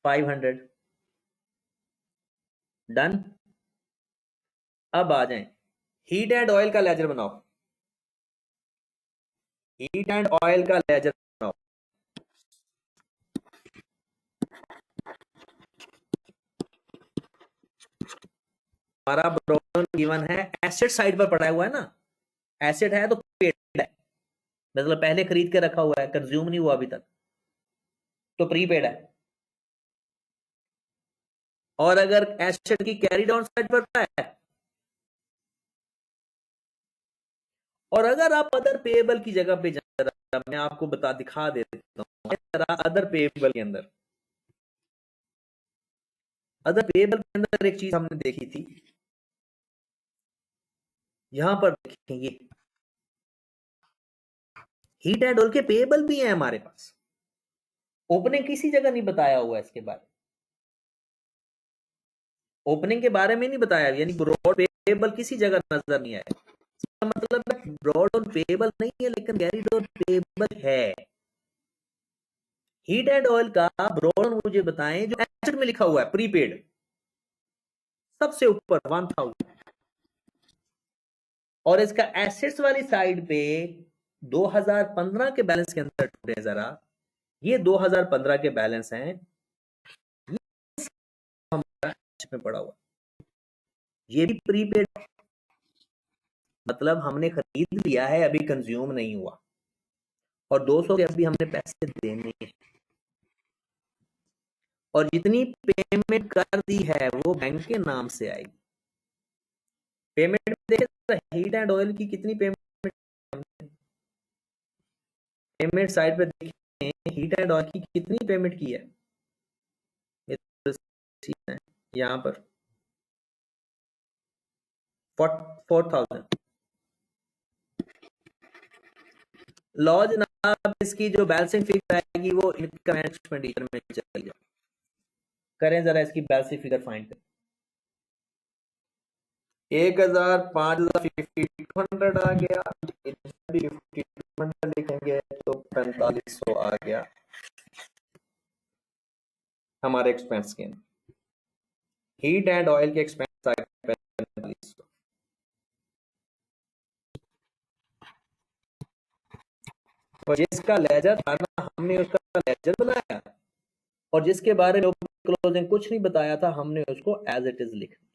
500। डन। अब आ जाएं, हीट एंड ऑयल का लेजर बनाओ। हीट एंड ऑयल का लेजर बनाओ। हमारा प्रॉब्लम गिवन है, एसेट साइड पर पड़ा हुआ है ना, एसेट है तो पेड है, मतलब पहले खरीद के रखा हुआ है, कंज्यूम नहीं हुआ अभी तक, तो प्रीपेड है। और अगर एसेट की कैरी डाउन साइड पर पड़ा है, और अगर आप अदर पेएबल की जगह पे जरा मैं आपको दिखा देता हूं, जरा अदर पेएबल के अंदर, अदर पेएबल के अंदर एक चीज हमने देखी थी, यहां पर देखेंगे हीट एंड ऑयल के पेएबल भी हैं हमारे पास, ओपनिंग किसी जगह नहीं बताया हुआ इसके बारे में, ओपनिंग के बारे में नहीं बताया, यानी ब्रॉड पेएबल किसी जगह नजर नहीं आया। इसका मतलब ब्रॉड ऑन पेएबल नहीं है, लेकिन कैरीड ऑन पेएबल है। हीट एंड ऑयल का ब्रॉड मुझे बताएं जो एसेट में लिखा हुआ है प्रीपेड, सबसे ऊपर 1,000, और इसका एसेट्स वाली साइड पे 2015 के बैलेंस के अंदर ढूंढे जरा, ये 2015 के बैलेंस हैं, ये हमारा एसेट में पड़ा हुआ, ये भी प्रीपेड, मतलब हमने खरीद लिया है, अभी कंज्यूम नहीं हुआ, और 200 के अभी हमने पैसे देने हैं, और जितनी पेमेंट कर दी है वो बैंक के नाम से आएगी। पेमेंट देखे हीट एंड ऑयल की कितनी पेमेंट, पेमेंट साइड पे देखें हीट एंड ऑयल की कितनी पेमेंट की है, यहां पर 4,000। लॉ जनाब, इसकी जो बैलेंसिंग फिगर आएगी वो इनकम एंड एक्सपेंडिचर में चल जाए। करें जरा इसकी बैलेंसिंग फिगर फाइंड करें। 1,000, 5,000, 5,200 आ गया, 5,200 लिखेंगे तो 4,500 आ गया हमारे एक्सपेंस के अंदर। हीट एंड ऑयल के एक्सपेंस आ गए 4,500, और जिसका लेजर था ना, हमने उसका लेजर बनाया, और जिसके बारे में क्लोजिंग कुछ नहीं बताया था, हमने उसको एज इट इज लिख दिया।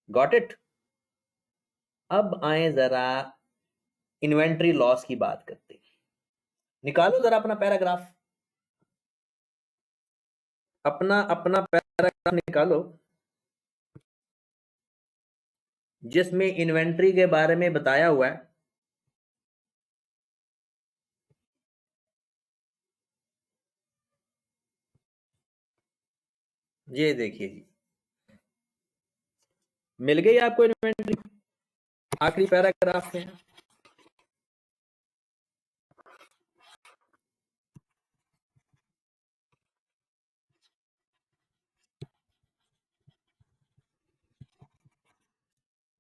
Got it? अब आए जरा इन्वेंट्री लॉस की बात करते हैं। निकालो जरा अपना पैराग्राफ, अपना अपना पैराग्राफ निकालो, जिसमें इन्वेंट्री के बारे में बताया हुआ है। ये देखिए जी, मिल गई आपको इन्वेंट्री, आखिरी पैराग्राफ में।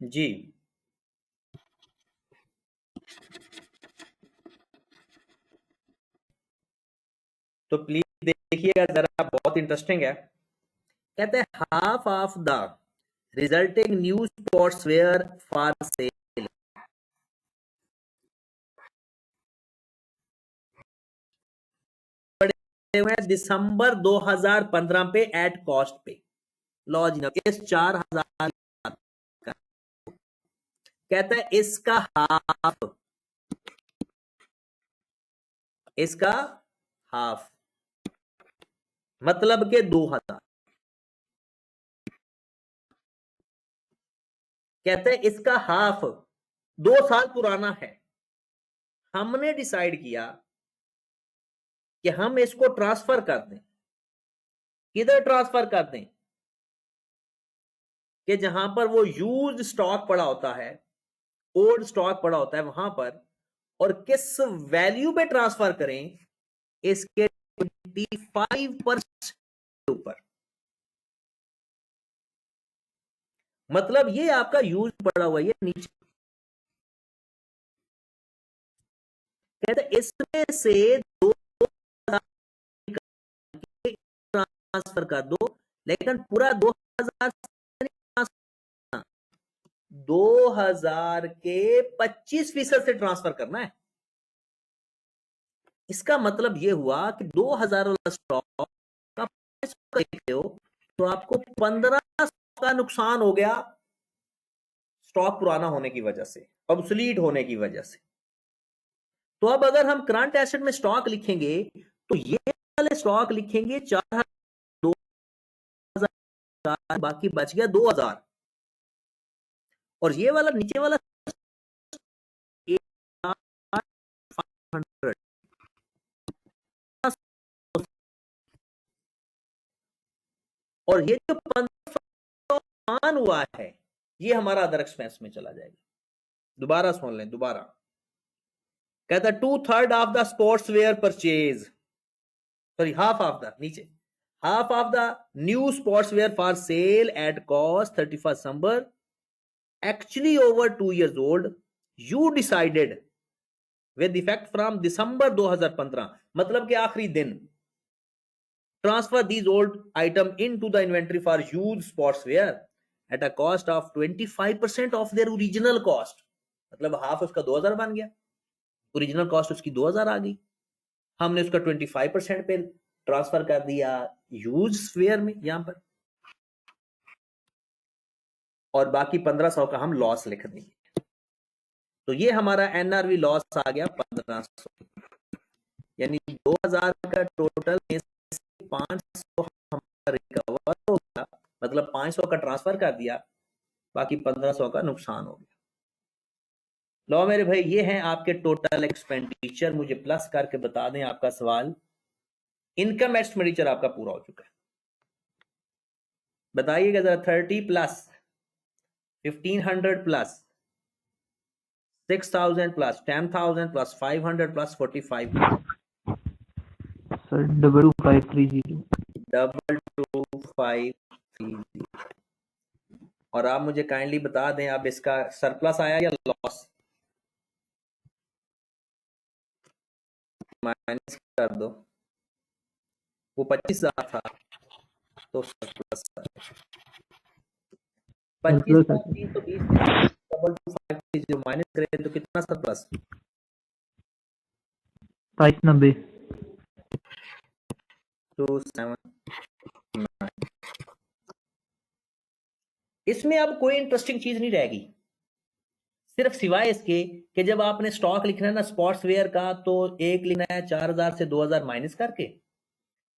जी। तो प्लीज देखिएगा जरा, बहुत इंटरेस्टिंग है। कहते हैं half of the resulting new sportswear for sale पड़े हुए हैं दिसंबर 2015 पे एट कॉस्ट पे। लॉ जी इस 4000 का कहता है इसका हाफ मतलब के 2000। कहते हैं इसका हाफ 2 साल पुराना है। हमने डिसाइड किया कि हम इसको ट्रांसफर कर दें। किधर ट्रांसफर कर दें? कि जहां पर वो यूज स्टॉक पड़ा होता है, ओल्ड स्टॉक पड़ा होता है वहां पर, और किस वैल्यू पे ट्रांसफर करें? इसके 25% के ऊपर। मतलब ये आपका यूज पड़ा हुआ है, ये नीचे। कहते हैं इसमें से 2000 ट्रांसफर कर दो, लेकिन पूरा 2000 2000 के 25% से ट्रांसफर करना है। इसका मतलब यह हुआ कि 2000 वाला स्टॉक का 500 का देखते हो तो आपको 1500 का नुकसान हो गया स्टॉक पुराना होने की वजह से, ऑब्सोलीट होने की वजह से। तो अब अगर हम करंट एसेट में स्टॉक लिखेंगे तो ये वाले स्टॉक लिखेंगे 4000, 2000, बाकी बच गया 2000। और ये वाला नीचे वाला 500, और ये जो 1500 हुआ है ये हमारा अदर एक्सपेंस में चला जाएगा। दोबारा सुन लें, दोबारा। कहता है 2/3 of the sportswear purchase, sorry half of the, नीचे, half of the new sports wear for sale at cost 31 December actually over 2 years old, you decided with effect from December 2015, मतलब के आखिरी दिन, transfer these old item into the inventory for used sportswear at a cost of 25% of their original cost। मतलब half उसका 2000 बन गया, original cost उसकी 2000 आ गई, हमने उसका 25% पे ट्रांसफर कर दिया यूज वेयर में यहां पर, और बाकी 1500 का हम लॉस लिख देंगे। तो ये हमारा एनआरवी लॉस आ गया 1500, यानी 2000 का टोटल में से 500 हमारा रिकवर हो गया, मतलब 500 का ट्रांसफर कर दिया, बाकी 1500 का नुकसान हो गया। लो मेरे भाई, ये हैं आपके टोटल एक्सपेंडिचर। मुझे प्लस करके बता दें आपका सवाल। इनकम एक्सपेंडिचर आपका पूरा हो चुका है, बताइएगा जरा। 30 plus 1500 plus 6000 plus 10,000 plus 500 plus 45 sir 22530। 22530। और आप मुझे काइंडली बता दें अब इसका सरप्लस आया या लॉस? माइनस कर दो, वो 25,000 था तो सरप्लस 25,320 डबल 2530 माइनस करें तो कितना सरप्लस? 2290। 279। इसमें अब कोई इंटरेस्टिंग चीज नहीं रहेगी, सिर्फ सिवाय इसके कि जब आपने स्टॉक लिखना है ना स्पोर्ट्स वेयर का, तो एक लिखना है 4000 से 2000 माइनस करके,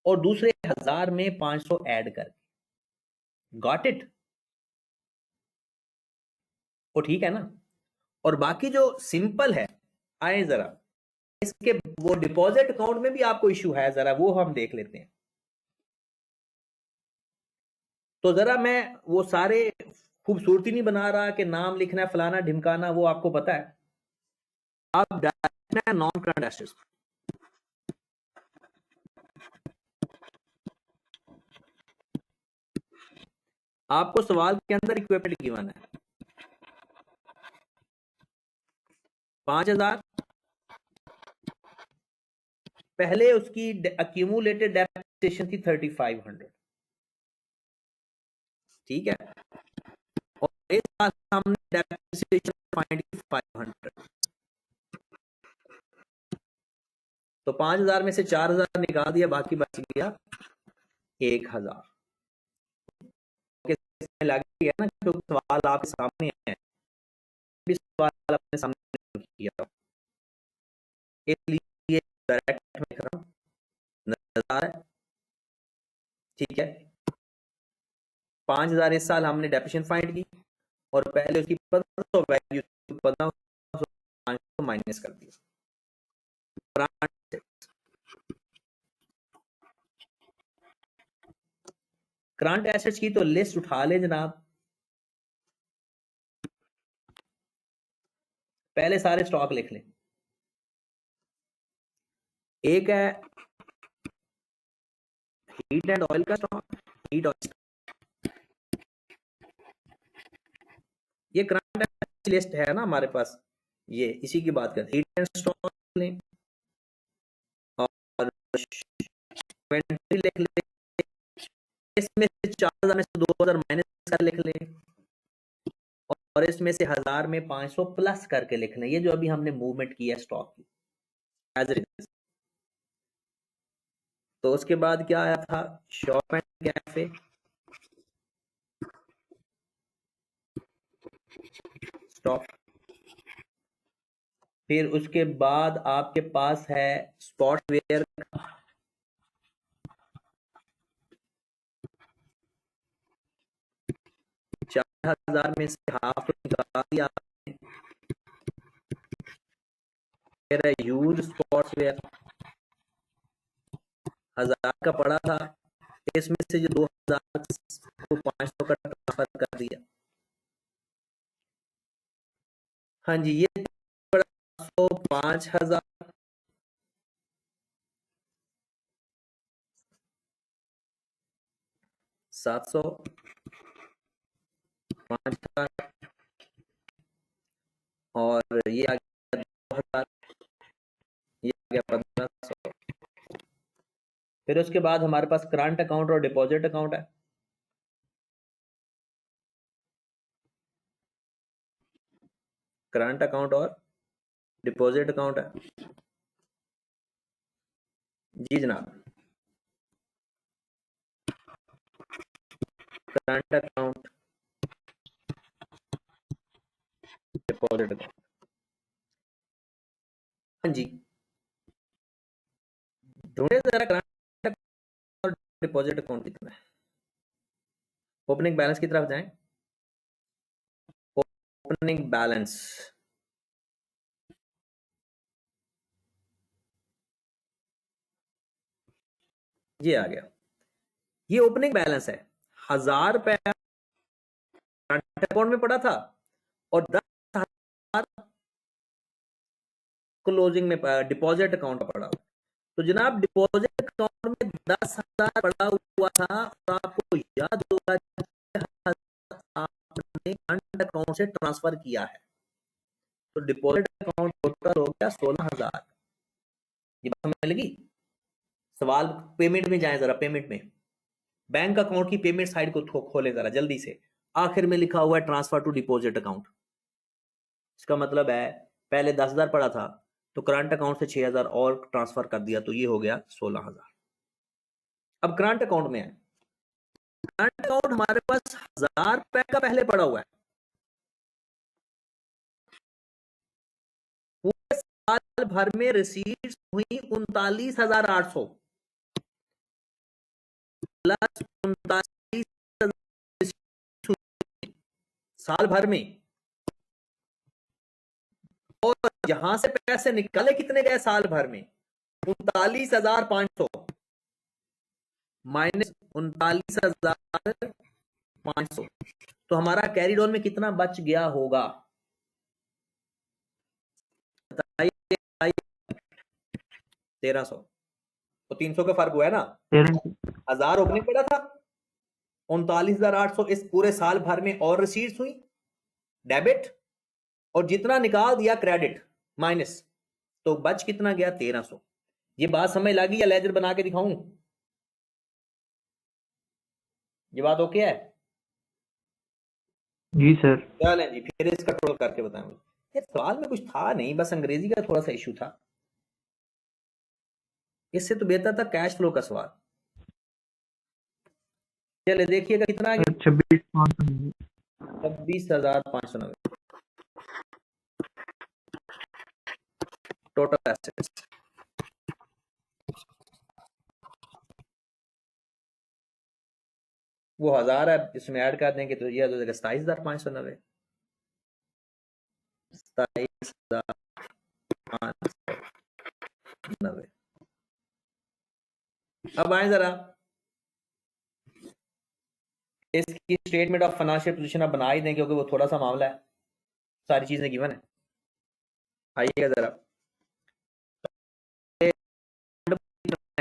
और दूसरे 1000 में 500 ऐड करके। Got it? वो ठीक है ना? और बाकी जो सिंपल है, आए जरा इसके, वो डिपॉजिट अकाउंट में भी आपको इश्यू है, जरा वो हम देख लेते हैं। तो जरा मैं वो सारे खूबसूरती नहीं बना रहा कि नाम लिखना है फलाना ढिमकाना, वो आपको पता है। आप नॉन करंट एसेट्स, आपको सवाल के अंदर इक्विपमेंट गिवन है, 5000, पहले उसकी अक्यूमुलेटेड डेप्रिसिएशन थी 3500, ठीक है, और इस साल हमने डेप्रिसिएशन फाइंड की 500, तो 5000 में से 4000 निकाल दिया, बाकी बच गया 1000। लग गया ना, क्योंकि सवाल आपके सामने है, सवाल अपने सामने किया, इसलिए डायरेक्ट में कर रहा हूं, नजर आ रहा है, ठीक है। 5000 इस साल हमने डेप्रिसिएशन फाइंड की, और पहले उसकी 1500 वैल्यू 1500 माइनस कर दिया। करंट एसेट्स की तो लिस्ट उठा ले जनाब, पहले सारे स्टॉक लिख लें। एक है हीट एंड ऑयल का स्टॉक, हीट ऑयल, ये करंट एसेट्स लिस्ट है ना हमारे पास, ये इसी की बात करते हैं। हीट एंड स्टॉक लें और इन्वेंटरी लिख लें, इसमें से 4000 में से 2000 माइनस कर लिख लें, और इसमें से 1000 में 500 प्लस करके लिख लें, ये जो अभी हमने मूवमेंट किया स्टॉक की एज इट इज। तो उसके बाद क्या आया था, शॉप एंड कैफे, स्टॉक, फिर उसके बाद आपके पास है स्पोर्ट्स वेयर, 4000 में से हाफ निकाल दिया, फिर है यूज स्पोर्ट्स वेयर, 1000 का पड़ा था, इसमें से जो 2000 को 500 का ट्रांसफर कर दिया। हाँ जी, ये पड़ा 5000, 700, 5000, और ये आ गया 2000, ये आ गया 1500। फिर उसके बाद हमारे पास करंट अकाउंट और डिपॉजिट अकाउंट है। करंट अकाउंट और डिपॉजिट अकाउंट है जी जनाब। करंट अकाउंट, डिपॉजिट अकाउंट, हाँ जी, ढूंढे जरा करंट अकाउंट और डिपॉजिट अकाउंट कितना है। ओपनिंग बैलेंस की तरफ जाएं, ओपनिंग बैलेंस, ये आ गया, ये ओपनिंग बैलेंस है। 1000 रुपया करंट अकाउंट में पड़ा था और 10,000 क्लोजिंग में डिपॉजिट अकाउंट पड़ा। तो जनाब डिपॉजिट अकाउंट में 10,000 पड़ा हुआ था, और आपको याद होगा आपने करंट अकाउंट से ट्रांसफर किया है, तो डिपॉजिट अकाउंट टोटल हो गया 16,000। ये बात समझ लगी। सवाल पेमेंट में जाए जरा, पेमेंट में बैंक अकाउंट की पेमेंट साइड को खोले जरा जल्दी से, आखिर में लिखा हुआ है ट्रांसफर टू डिपॉजिट अकाउंट। इसका मतलब है पहले 10,000 पड़ा था, तो करंट अकाउंट से 6,000 और ट्रांसफर कर दिया, तो ये हो गया 16,000। अब करंट अकाउंट में है, करंट अकाउंट हमारे पास 1000 रुपए का पहले पड़ा हुआ है, पूरे साल भर में रिसीट्स हुई 39,800 प्लस 39,000 साल भर में, और यहां से पैसे निकाले कितने गए साल भर में, 39,500 माइनस 39,500, तो हमारा कैरी ऑन में कितना बच गया होगा बताइए। 1300, तो 300 का फर्क हुआ है ना। 1000 ओपनिंग पड़ा था, 39,800 इस पूरे साल भर में और रिसीट्स हुई डेबिट, और जितना निकाल दिया क्रेडिट, माइनस, तो बच कितना गया 1300। ये बात समझ लगी या लेजर बना के दिखाऊं? ये बात ओके है? जी सर। चलें जी, फिर इसका कंट्रोल करके बताएं मुझे। यार सवाल में कुछ था नहीं, बस अंग्रेजी का थोड़ा सा इशू था। इससे तो बेहतर था कैश फ्लो का सवाल। चले देखिएगा कितना आ गया, 26,590। 26,590 टोटल एसेट्स। वो 1000 है, इसमें ऐड कर देंगे तो ये हो जाएगा 27,590। 27,590। अब आए जरा, इसकी स्टेटमेंट ऑफ फाइनेंशियल पोजीशन आप बना ही दें क्योंकि वो थोड़ा सा मामला है, सारी चीजें गिवन है। आइएगा जरा,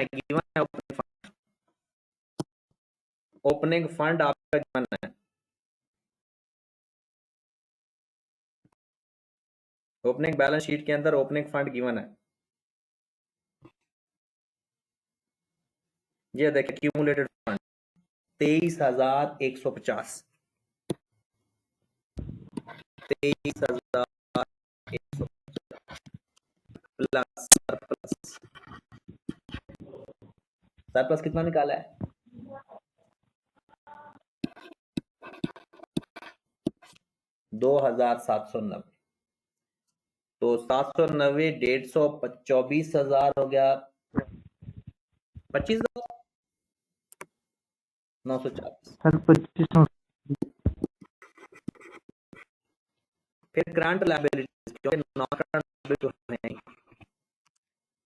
गिवन है ओपनिंग फंड आपका गिवन है। ओपनिंग बैलेंस शीट के अंदर ओपनिंग फंड गिवन है। ये देखिए cumulated fund 23,150। 23,150 plus surplus. Surplus कितना निकाला है? 2,790। तो 790 150 24,000 हो गया 25,940। सर 2500। फिर करंट लायबिलिटी, क्योंकि नॉन करंट लायबिलिटी है,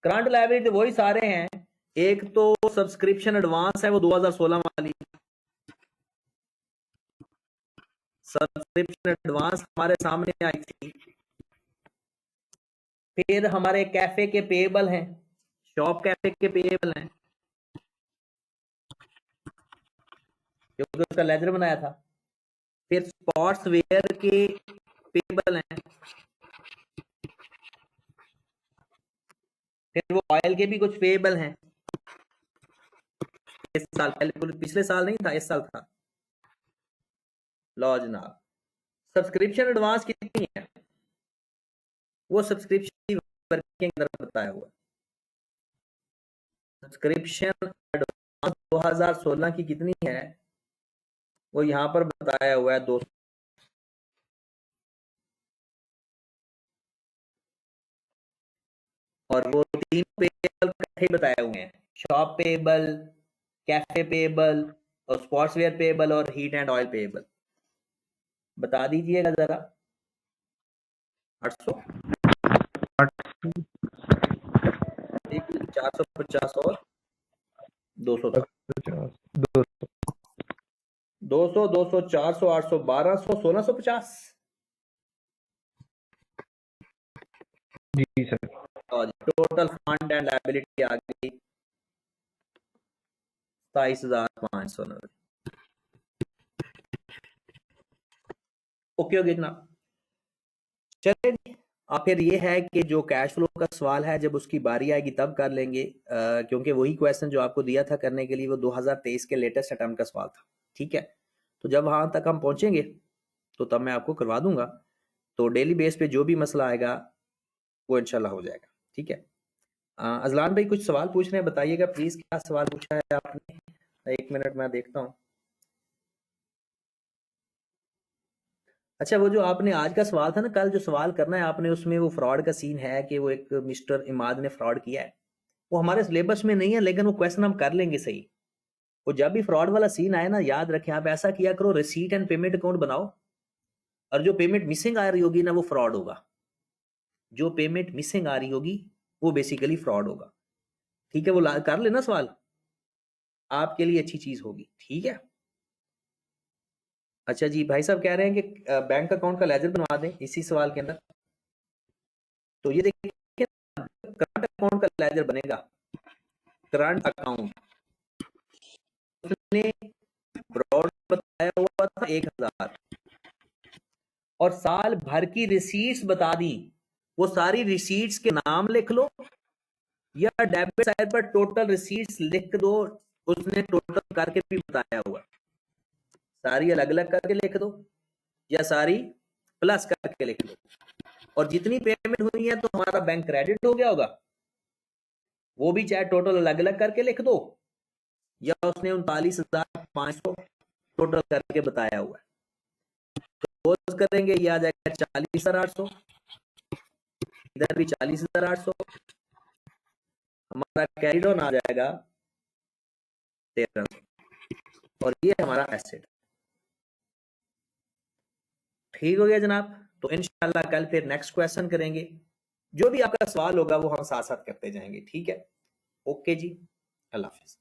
करंट लायबिलिटी वही सारे हैं। एक तो सब्सक्रिप्शन एडवांस है वो 2016 वाली, सब्सक्रिप्शन एडवांस हमारे सामने आई थी। फिर हमारे कैफे के पेएबल हैं, शॉप कैफे के पेएबल हैं क्योंकि उसका लेजर बनाया था। फिर स्पोर्ट्स वेयर के पेएबल हैं। फिर वो ऑयल के भी कुछ पेएबल हैं। इस साल पहले, पिछले साल नहीं था, इस साल था। लो जनाब, सब्सक्रिप्शन एडवांस कितनी है? वो सब्सक्रिप्शन वर्किंग के अंदर बताया हुआ है। सब्सक्रिप्शन एडवांस 2016 की कितनी है वो यहां पर बताया हुआ है 200। और वो तीन पेबल इकट्ठे बताए हुए हैं, शॉप पेबल, कैफे पेबल और स्पोर्ट्स वेयर पेबल और हीट एंड ऑयल पेबल। बता दीजिएगा जरा। 800, 450 और 200 था। 200, 200, 400, 800, 1200, 1650। जी सर। और टोटल फंड एंड लायबिलिटी आ गई 27,590। ओके हो गया जनाब। चलिए, अब फिर ये है कि जो कैश फ्लो का सवाल है जब उसकी बारी आएगी तब कर लेंगे, क्योंकि वही क्वेश्चन जो आपको दिया था करने के लिए वो 2023 के लेटेस्ट अटेम्प्ट का सवाल था। ठीक है, तो जब वहां तक हम पहुंचेंगे तो तब मैं आपको करवा दूंगा। तो डेली बेस पे जो भी मसला आएगा वो इंशाल्लाह हो जाएगा। ठीक है, अजलान भाई कुछ सवाल पूछ रहे हैं, बताइएगा प्लीज, क्या सवाल पूछा है आपने? 1 मिनट मैं देखता हूँ। अच्छा, वो जो आपने आज का सवाल था ना, कल जो सवाल करना है आपने, उसमें वो फ्रॉड का सीन है कि वो एक मिस्टर इमाद ने फ्रॉड किया है। वो हमारे सिलेबस में नहीं है लेकिन वो क्वेश्चन हम कर लेंगे सही। वो जब भी फ्रॉड वाला सीन आए ना, याद रखें आप ऐसा किया करो, रिसीट एंड पेमेंट अकाउंट बनाओ, और जो पेमेंट मिसिंग आ रही होगी ना वो फ्रॉड होगा। जो पेमेंट मिसिंग आ रही होगी वो बेसिकली फ्रॉड होगा। ठीक है, वो कर लेना सवाल, आपके लिए अच्छी चीज होगी। ठीक है। अच्छा जी, भाई साहब कह रहे हैं कि बैंक अकाउंट का लेजर बनवा दें इसी सवाल के अंदर। तो ये देखिए, करंट अकाउंट का लेजर बनेगा। करंट अकाउंट उसने ब्रॉड बताया हुआ था 1,000 और साल भर की रिसीट्स बता दी वो सारी रिसीट्स के नाम लिख लो, या डेबिट साइड पर टोटल रिसीट्स लिख दो, उसने टोटल करके भी बताया हुआ, सारी अलग अलग करके लिख दो या सारी प्लस करके लिख दो, और जितनी पेमेंट हुई है तो हमारा बैंक क्रेडिट हो गया होगा, वो भी चाहे टोटल अलग अलग करके लिख दो, या उसने 39,500 टोटल करके बताया हुआ है। क्लोज करेंगे, ये आ जाएगा 40,800, इधर भी 40,800, हमारा कैरी ऑन आ जाएगा 1300, और ये हमारा एसेट। ठीक हो गया जनाब। तो इंशाल्लाह कल फिर नेक्स्ट क्वेश्चन करेंगे, जो भी आपका सवाल होगा वो हम साथ साथ करते जाएंगे। ठीक है, ओके जी, अल्लाह हाफिज।